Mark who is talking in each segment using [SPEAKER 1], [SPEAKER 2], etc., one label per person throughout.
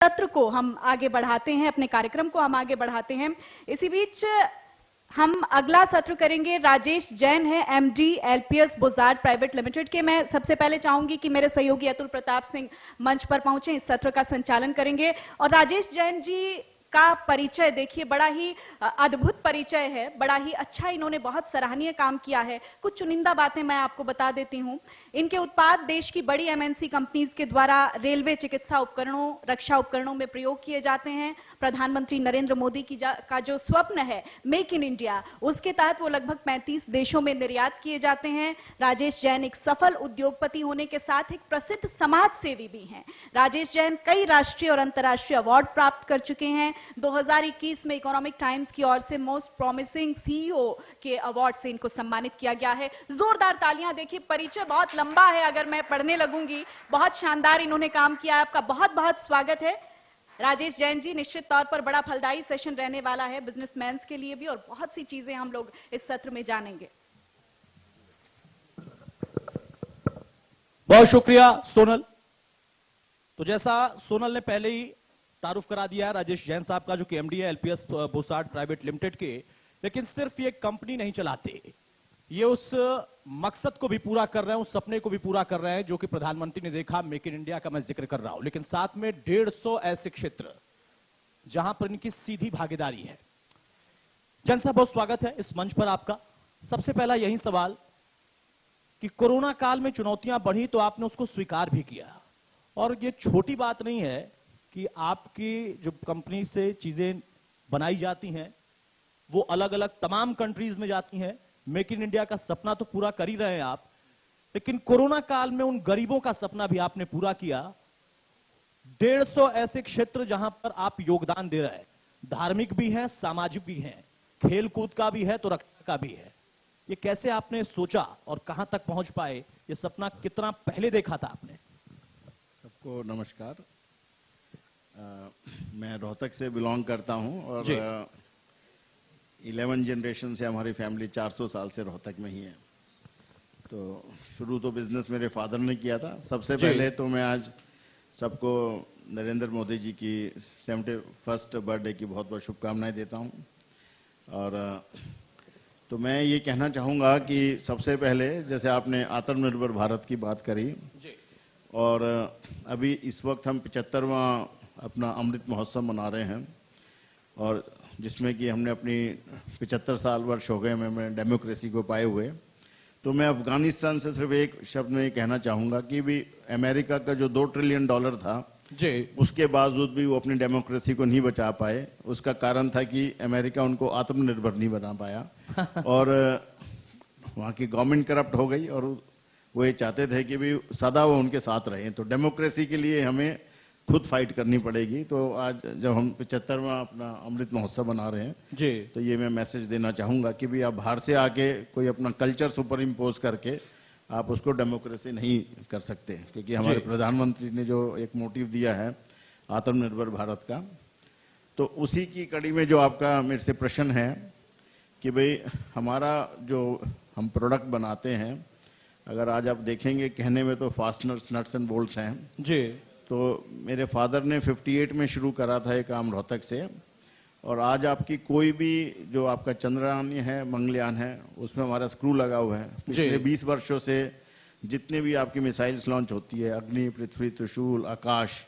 [SPEAKER 1] सत्र को हम आगे बढ़ाते हैं, अपने कार्यक्रम को हम आगे बढ़ाते हैं। इसी बीच हम अगला सत्र करेंगे। राजेश जैन है, एमडी एलपीएस बुजार्ड प्राइवेट लिमिटेड के। मैं सबसे पहले चाहूंगी कि मेरे सहयोगी अतुल प्रताप सिंह मंच पर पहुंचे, इस सत्र का संचालन करेंगे। और राजेश जैन जी का परिचय देखिए, बड़ा ही अद्भुत परिचय है, बड़ा ही अच्छा, इन्होंने बहुत सराहनीय काम किया है। कुछ चुनिंदा बातें मैं आपको बता देती हूं। इनके उत्पाद देश की बड़ी एमएनसी कंपनीज के द्वारा रेलवे, चिकित्सा उपकरणों, रक्षा उपकरणों में प्रयोग किए जाते हैं। प्रधानमंत्री नरेंद्र मोदी का जो स्वप्न है मेक इन इंडिया, उसके तहत वो लगभग 35 देशों में निर्यात किए जाते हैं। राजेश जैन एक सफल उद्योगपति होने के साथ एक प्रसिद्ध समाज सेवी भी हैं। राजेश जैन कई राष्ट्रीय और अंतर्राष्ट्रीय अवार्ड प्राप्त कर चुके हैं। 2021 में इकोनॉमिक टाइम्स की ओर से मोस्ट प्रॉमिसिंग सीईओ के अवार्ड से इनको सम्मानित किया गया है। जोरदार तालियां। देखिए, परिचय बहुत लंबा है, अगर मैं पढ़ने लगूंगी। बहुत शानदार इन्होंने काम किया है। आपका बहुत बहुत स्वागत है राजेश जैन जी। निश्चित तौर पर बड़ा फलदायी सेशन रहने वाला है बिजनेसमैन के लिए भी, और बहुत सी चीजें हम लोग इस सत्र में जानेंगे।
[SPEAKER 2] बहुत शुक्रिया सोनल। तो जैसा सोनल ने पहले ही तारुफ करा दिया है राजेश जैन साहब का, जो कि एमडी है एलपीएस बुजार्ड प्राइवेट लिमिटेड के। लेकिन सिर्फ ये कंपनी नहीं चलाते, ये उस मकसद को भी पूरा कर रहे हैं, उस सपने को भी पूरा कर रहे हैं जो कि प्रधानमंत्री ने देखा, मेक इन इंडिया का मैं जिक्र कर रहा हूं। लेकिन साथ में 150 ऐसे क्षेत्र जहां पर इनकी सीधी भागीदारी है। जैन साहब, बहुत स्वागत है इस मंच पर आपका। सबसे पहला यही सवाल कि कोरोना काल में चुनौतियां बढ़ी तो आपने उसको स्वीकार भी किया, और ये छोटी बात नहीं है कि आपकी जो कंपनी से चीजें बनाई जाती हैं वो अलग अलग तमाम कंट्रीज में जाती हैं। मेक इन इंडिया का सपना तो पूरा कर ही रहे हैं आप, लेकिन कोरोना काल में उन गरीबों का सपना भी आपने पूरा किया। 150 ऐसे क्षेत्र जहां पर आप योगदान दे रहे हैं, धार्मिक भी हैं, सामाजिक भी हैं, खेल कूद का भी है, तो रक्षा का भी है। ये कैसे आपने सोचा और कहां तक पहुंच पाए? ये सपना कितना पहले देखा था आपने?
[SPEAKER 3] सबको नमस्कार। मैं रोहतक से बिलोंग करता हूं और 11 जनरेशन से हमारी फैमिली 400 साल से रोहतक में ही है। तो शुरू तो बिजनेस मेरे फादर ने किया था। सबसे पहले तो मैं आज सबको नरेंद्र मोदी जी की 71st बर्थडे की बहुत बहुत शुभकामनाएं देता हूं। और तो मैं ये कहना चाहूँगा कि सबसे पहले जैसे आपने आत्मनिर्भर भारत की बात करी, और अभी इस वक्त हम 75वां अपना अमृत महोत्सव मना रहे हैं, और जिसमें कि हमने अपनी 75 साल वर्ष हो गए में डेमोक्रेसी को पाए हुए। तो मैं अफगानिस्तान से सिर्फ एक शब्द में कहना चाहूँगा कि भी अमेरिका का जो $2 ट्रिलियन था उसके बावजूद भी वो अपनी डेमोक्रेसी को नहीं बचा पाए। उसका कारण था कि अमेरिका उनको आत्मनिर्भर नहीं बना पाया और वहाँ की गवर्नमेंट करप्ट हो गई, और वो ये चाहते थे कि भी सदा वो उनके साथ रहें। तो डेमोक्रेसी के लिए हमें खुद फाइट करनी पड़ेगी। तो आज जब हम 75वां अपना अमृत महोत्सव बना रहे हैं जी, तो ये मैं मैसेज देना चाहूँगा कि भी आप बाहर से आके कोई अपना कल्चर सुपर इम्पोज करके आप उसको डेमोक्रेसी नहीं कर सकते, क्योंकि हमारे प्रधानमंत्री ने जो एक मोटिव दिया है आत्मनिर्भर भारत का, तो उसी की कड़ी में जो आपका मेरे से प्रश्न है कि भाई हमारा जो हम प्रोडक्ट बनाते हैं, अगर आज आप देखेंगे कहने में तो फास्टनर्स, नट्स एंड बोल्ट्स हैं जी। तो मेरे फादर ने 58 में शुरू करा था ये काम रोहतक से, और आज आपकी कोई भी जो आपका चंद्रयान है, मंगलयान है, उसमें हमारा स्क्रू लगा हुआ है। पिछले 20 वर्षों से जितने भी आपकी मिसाइल्स लॉन्च होती है, अग्नि, पृथ्वी, त्रिशूल, आकाश,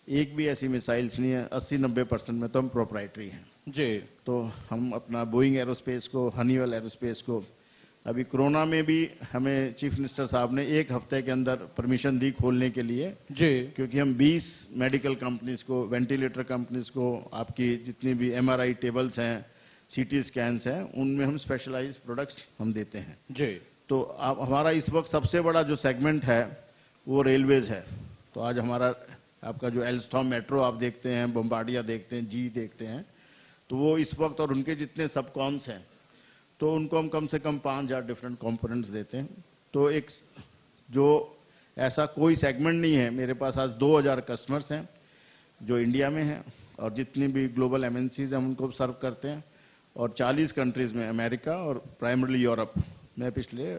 [SPEAKER 3] एक भी ऐसी मिसाइल्स नहीं है। 80-90% में तो हम प्रोप्राइटरी हैं जी। तो हम अपना बोइंग एरोस्पेस को, हनीवेल एरोस्पेस को, अभी कोरोना में भी हमें चीफ मिनिस्टर साहब ने 1 हफ्ते के अंदर परमिशन दी खोलने के लिए जी, क्योंकि हम 20 मेडिकल कंपनीज को, वेंटिलेटर कंपनीज को, आपकी जितनी भी MRI टेबल्स हैं, CT स्कैन्स हैं, उनमें हम स्पेशलाइज्ड प्रोडक्ट्स हम देते हैं जी। तो आप हमारा इस वक्त सबसे बड़ा जो सेगमेंट है वो रेलवेज है। तो आज हमारा आपका जो एल्स्टॉम मेट्रो आप देखते हैं, बम्बार्डिया देखते हैं, जी देखते हैं, तो वो इस वक्त, और उनके जितने सबकॉन्स हैं, तो उनको हम कम से कम 5000 डिफरेंट कंपोनेंट्स देते हैं। तो एक जो ऐसा कोई सेगमेंट नहीं है। मेरे पास आज 2000 कस्टमर्स हैं जो इंडिया में हैं, और जितनी भी ग्लोबल MNCs हैं उनको सर्व करते हैं, और 40 कंट्रीज में, अमेरिका और प्राइमरली यूरोप में पिछले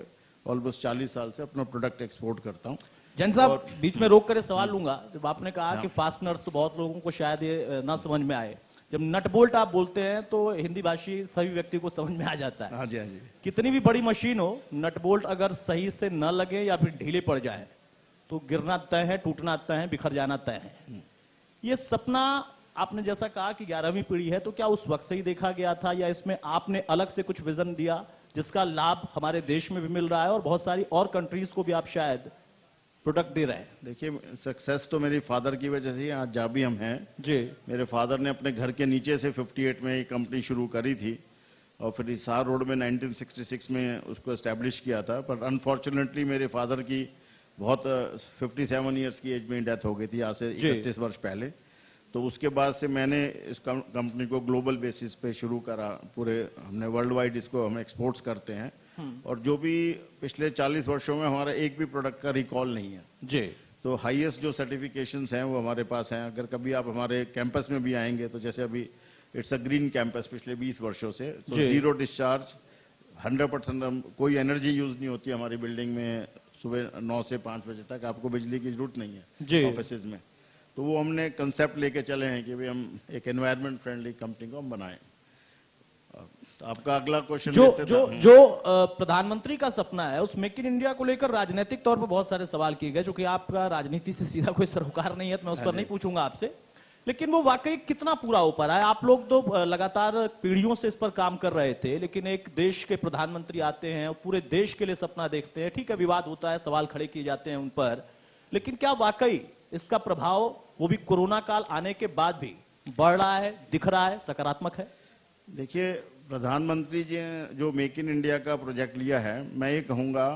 [SPEAKER 3] ऑलमोस्ट 40 साल से अपना प्रोडक्ट एक्सपोर्ट करता हूँ।
[SPEAKER 2] जैन साहब, बीच में रोक कर सवाल लूंगा। जब आपने कहा कि फास्टनर्स, तो बहुत लोगों को शायद ये ना समझ में आए। जब नट बोल्ट आप बोलते हैं तो हिंदी भाषी सभी व्यक्ति को समझ में आ जाता है।
[SPEAKER 3] हाँ जी, हाँ जी।
[SPEAKER 2] कितनी भी बड़ी मशीन हो, नट बोल्ट अगर सही से न लगे या फिर ढीले पड़ जाए तो गिरना तय है, टूटना तय है, बिखर जाना तय है। ये सपना आपने जैसा कहा कि 11वीं पीढ़ी है, तो क्या उस वक्त से ही देखा गया था या इसमें आपने अलग से कुछ विजन दिया जिसका लाभ हमारे देश में भी मिल रहा है और बहुत सारी और कंट्रीज को भी आप शायद प्रोडक्ट दे रहे हैं?
[SPEAKER 3] देखिए, सक्सेस तो मेरी फादर की वजह से ही आज जहाँ भी हम हैं
[SPEAKER 2] जी।
[SPEAKER 3] मेरे फादर ने अपने घर के नीचे से 58 में ये कंपनी शुरू करी थी और फिर हिसार रोड में 1966 में उसको एस्टेब्लिश किया था। पर अनफॉर्चुनेटली मेरे फादर की बहुत 57 ईयर्स की एज में डेथ हो गई थी, आज से 31 वर्ष पहले। तो उसके बाद से मैंने इस कंपनी को ग्लोबल बेसिस पे शुरू करा। पूरे हमने वर्ल्ड वाइड इसको हम एक्सपोर्ट्स करते हैं और जो भी पिछले 40 वर्षों में हमारा एक भी प्रोडक्ट का रिकॉल नहीं है
[SPEAKER 2] जी।
[SPEAKER 3] तो हाईएस्ट जो सर्टिफिकेशंस हैं वो हमारे पास हैं। अगर कभी आप हमारे कैंपस में भी आएंगे तो जैसे अभी इट्स अ ग्रीन कैंपस पिछले 20 वर्षों से, तो 0 डिस्चार्ज, 100% कोई एनर्जी यूज नहीं होती हमारी बिल्डिंग में। सुबह 9 से 5 बजे तक आपको बिजली की जरूरत नहीं है ऑफिस में। तो वो हमने कंसेप्ट लेके चले हैं कि भाई हम एक एनवायरमेंट फ्रेंडली कंपनी को हम बनाएं। तो आपका अगला क्वेश्चन
[SPEAKER 2] जो प्रधानमंत्री का सपना है, उस मेक इन इंडिया को लेकर राजनीतिक तौर पर बहुत सारे सवाल किए गए। जो कि आपका राजनीति से सीधा कोई सरोकार नहीं है तो मैं उस पर नहीं पूछूंगा आपसे, लेकिन वो वाकई कितना पूरा हो पा रहा है? आप लोग तो लगातार पीढ़ियों से इस पर काम कर रहे थे, लेकिन एक देश के प्रधानमंत्री आते हैं और पूरे देश के लिए सपना देखते हैं। ठीक है, विवाद होता है, सवाल खड़े किए जाते हैं उन पर, लेकिन क्या वाकई इसका प्रभाव वो भी कोरोना काल आने के बाद भी बढ़ रहा है, दिख रहा है, सकारात्मक है?
[SPEAKER 3] देखिए, प्रधानमंत्री जी जो मेक इन इंडिया का प्रोजेक्ट लिया है, मैं ये कहूंगा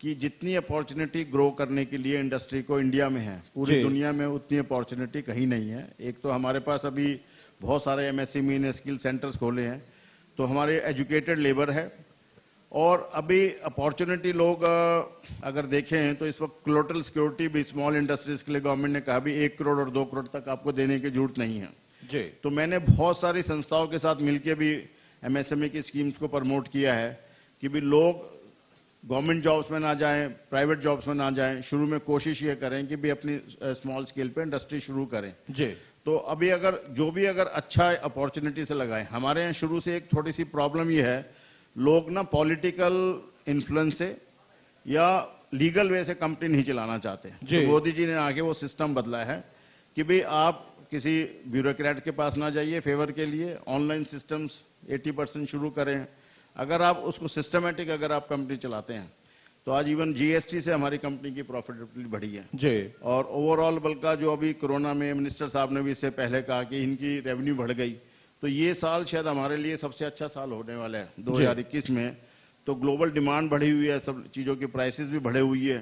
[SPEAKER 3] कि जितनी अपॉर्चुनिटी ग्रो करने के लिए इंडस्ट्री को इंडिया में है, पूरी दुनिया में उतनी अपॉर्चुनिटी कहीं नहीं है। एक तो हमारे पास अभी बहुत सारे एमएसएमई ने स्किल सेंटर्स खोले हैं, तो हमारे एजुकेटेड लेबर है। और अभी अपॉर्चुनिटी लोग अगर देखें तो इस वक्त कोलेटरल सिक्योरिटी भी स्मॉल इंडस्ट्रीज के लिए गवर्नमेंट ने कहा भी 1 करोड़ और 2 करोड़ तक आपको देने की जरूरत नहीं है
[SPEAKER 2] जी।
[SPEAKER 3] तो मैंने बहुत सारी संस्थाओं के साथ मिलकर भी एमएसएमई की स्कीम्स को प्रमोट किया है कि भी लोग गवर्नमेंट जॉब्स में ना जाएं, प्राइवेट जॉब्स में ना जाएं। शुरू में कोशिश ये करें कि भी अपनी स्मॉल स्केल पे इंडस्ट्री शुरू करें
[SPEAKER 2] जी।
[SPEAKER 3] तो अभी अगर अच्छा अपॉर्चुनिटी से लगाएं। हमारे यहाँ शुरू से एक थोड़ी सी प्रॉब्लम ये है, लोग ना पॉलिटिकल इन्फ्लुएंस से या लीगल वे से कंपनी नहीं चलाना चाहते। तो मोदी जी ने आके वो सिस्टम बदला है कि भाई आप किसी ब्यूरोक्रेट के पास ना जाइए फेवर के लिए, ऑनलाइन सिस्टम्स 80% शुरू करें। अगर आप उसको सिस्टमेटिक अगर आप कंपनी चलाते हैं तो आज इवन जीएसटी से हमारी कंपनी की प्रॉफिटेबिलिटी बढ़ी है
[SPEAKER 2] जी।
[SPEAKER 3] और ओवरऑल बल्कि जो अभी कोरोना में मिनिस्टर साहब ने भी इससे पहले कहा कि इनकी रेवेन्यू बढ़ गई, तो ये साल शायद हमारे लिए सबसे अच्छा साल होने वाला है 2021 में। तो ग्लोबल डिमांड बढ़ी हुई है, सब चीज़ों की प्राइसेस भी बढ़े हुई है।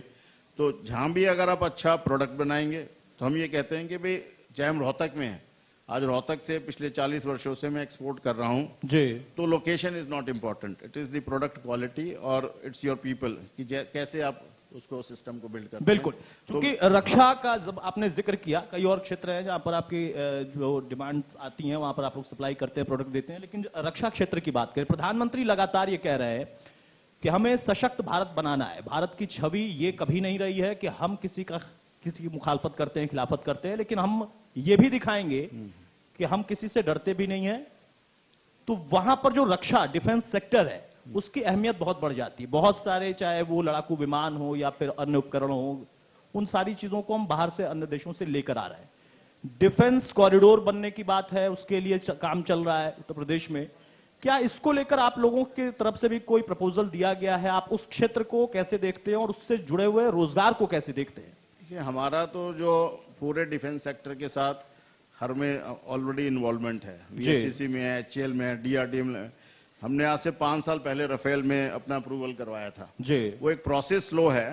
[SPEAKER 3] तो जहाँ भी अगर आप अच्छा प्रोडक्ट बनाएंगे तो हम ये कहते हैं कि भाई चाहे हम रोहतक में हैं, आज रोहतक से पिछले 40 वर्षों से मैं एक्सपोर्ट कर रहा हूँ जी। तो location is not important, it is the product quality और इट्स योर पीपल कि कैसे आप उसको सिस्टम को बिल्ड करते हैं।
[SPEAKER 2] बिल्कुल, क्योंकि रक्षा का जब आपने जिक्र किया, कई और क्षेत्र हैं जहां पर आपकी जो डिमांड्स आती हैं वहां पर आप लोग सप्लाई करते हैं, प्रोडक्ट देते हैं, लेकिन रक्षा क्षेत्र की बात करें, प्रधानमंत्री लगातार ये कह रहे हैं कि हमें सशक्त भारत बनाना है। भारत की छवि ये कभी नहीं रही है कि हम किसी की मुखालफत करते हैं, खिलाफत करते हैं, लेकिन हम ये भी दिखाएंगे कि हम किसी से डरते भी नहीं है। तो वहां पर जो रक्षा डिफेंस सेक्टर है उसकी अहमियत बहुत बढ़ जाती है। बहुत सारे, चाहे वो लड़ाकू विमान हो या फिर अन्य उपकरण हो, उन सारी चीजों को हम बाहर से अन्य देशों से लेकर आ रहे हैं। डिफेंस कॉरिडोर बनने की बात है, उसके लिए काम चल रहा है उत्तर प्रदेश में। क्या इसको लेकर आप लोगों की तरफ से भी कोई प्रपोजल दिया गया है? आप उस क्षेत्र को कैसे देखते हैं और उससे जुड़े हुए रोजगार को कैसे देखते हैं?
[SPEAKER 3] हमारा तो जो पूरे डिफेंस सेक्टर के साथ हर में ऑलरेडी इन्वॉल्वमेंट है, वीएससीसी में है, एचएएल में है, डीआरडीएम में। हमने आज से 5 साल पहले राफेल में अपना अप्रूवल करवाया था जी। वो एक प्रोसेस स्लो है,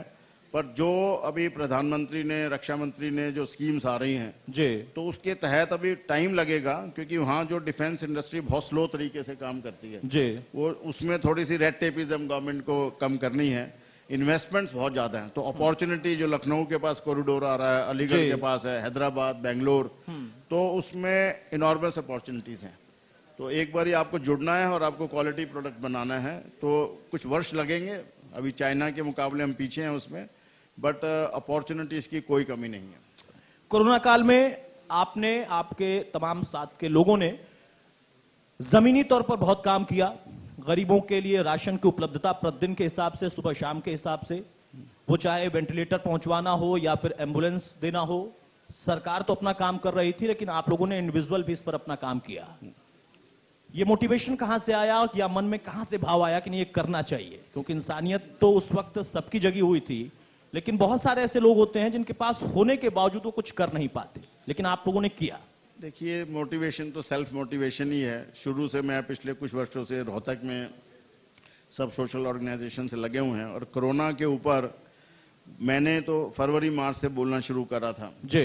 [SPEAKER 3] पर जो अभी प्रधानमंत्री ने, रक्षा मंत्री ने जो स्कीम्स आ रही हैं जी, तो उसके तहत अभी टाइम लगेगा, क्योंकि वहाँ जो डिफेंस इंडस्ट्री बहुत स्लो तरीके से काम करती है जी। वो उसमें थोड़ी सी रेड टेपिज्म गवर्नमेंट को कम करनी है। इन्वेस्टमेंट्स बहुत ज्यादा हैं, तो अपॉर्चुनिटी जो लखनऊ के पास कॉरिडोर आ रहा है, अलीगढ़ के पास है, हैदराबाद, बेंगलोर, तो उसमें इनॉर्मस अपॉर्चुनिटीज हैं। तो एक बार ही आपको जुड़ना है और आपको क्वालिटी प्रोडक्ट बनाना है, तो कुछ वर्ष लगेंगे। अभी चाइना के मुकाबले हम पीछे हैं उसमें, बट अपॉर्चुनिटीज की कोई कमी नहीं है।
[SPEAKER 2] कोरोना काल में आपने, आपके तमाम साथ के लोगों ने जमीनी तौर पर बहुत काम किया, गरीबों के लिए राशन की उपलब्धता प्रतिदिन के हिसाब से, सुबह शाम के हिसाब से, वो चाहे वेंटिलेटर पहुंचवाना हो या फिर एम्बुलेंस देना हो। सरकार तो अपना काम कर रही थी, लेकिन आप लोगों ने इंडिविजुअल भी इस पर अपना काम किया। ये मोटिवेशन कहां से आया और या मन में कहां से भाव आया कि नहीं ये करना चाहिए? क्योंकि इंसानियत तो उस वक्त सबकी जगी हुई थी, लेकिन बहुत सारे ऐसे लोग होते हैं जिनके पास होने के बावजूद वो कुछ कर नहीं पाते, लेकिन आप लोगों ने किया।
[SPEAKER 3] देखिए, मोटिवेशन तो सेल्फ मोटिवेशन ही है। शुरू से मैं पिछले कुछ वर्षों से रोहतक में सब सोशल ऑर्गेनाइजेशन से लगे हुए हैं, और कोरोना के ऊपर मैंने तो फरवरी मार्च से बोलना शुरू करा था
[SPEAKER 2] जी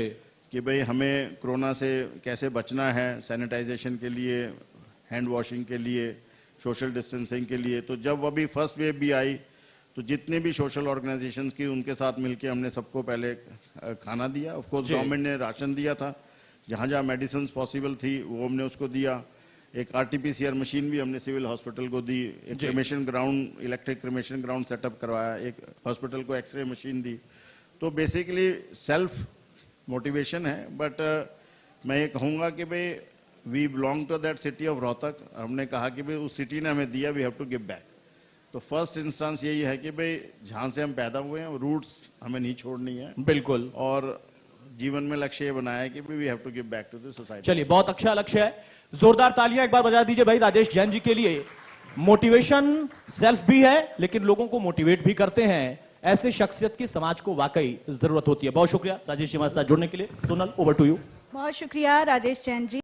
[SPEAKER 3] कि भाई हमें कोरोना से कैसे बचना है, सैनिटाइजेशन के लिए, हैंड वॉशिंग के लिए, सोशल डिस्टेंसिंग के लिए। तो जब अभी फर्स्ट वेव भी आई तो जितने भी सोशल ऑर्गेनाइजेशंस की उनके साथ मिलके हमने सबको पहले खाना दिया। ऑफ कोर्स गवर्नमेंट ने राशन दिया था, जहाँ जहाँ मेडिसिन पॉसिबल थी वो हमने उसको दिया। एक आरटीपीसीआर मशीन भी हमने सिविल हॉस्पिटल को दी, एक cremation ground, electric cremation ground setup करवाया, एक हॉस्पिटल को एक्सरे मशीन दी। तो बेसिकली सेल्फ मोटिवेशन है। बट मैं ये कहूँगा कि भाई we belong to that city of Rohtak. हमने कहा कि भाई उस सिटी ने हमें दिया, we have to give back. तो फर्स्ट इंस्टेंस यही है कि भाई जहाँ से हम पैदा हुए हैं रूट्स हमें नहीं छोड़नी है।
[SPEAKER 2] बिल्कुल।
[SPEAKER 3] और जीवन में लक्ष्य ये बनाया है कि we have to give back to the society.
[SPEAKER 2] चलिए, बहुत अच्छा लक्ष्य है। जोरदार तालियां एक बार बजा दीजिए भाई राजेश जैन जी के लिए। मोटिवेशन सेल्फ भी है, लेकिन लोगों को मोटिवेट भी करते हैं। ऐसे शख्सियत की समाज को वाकई जरूरत होती है। बहुत शुक्रिया राजेश जी हमारे साथ जुड़ने के लिए। Sonal, over to you.
[SPEAKER 1] बहुत शुक्रिया राजेश जैन जी।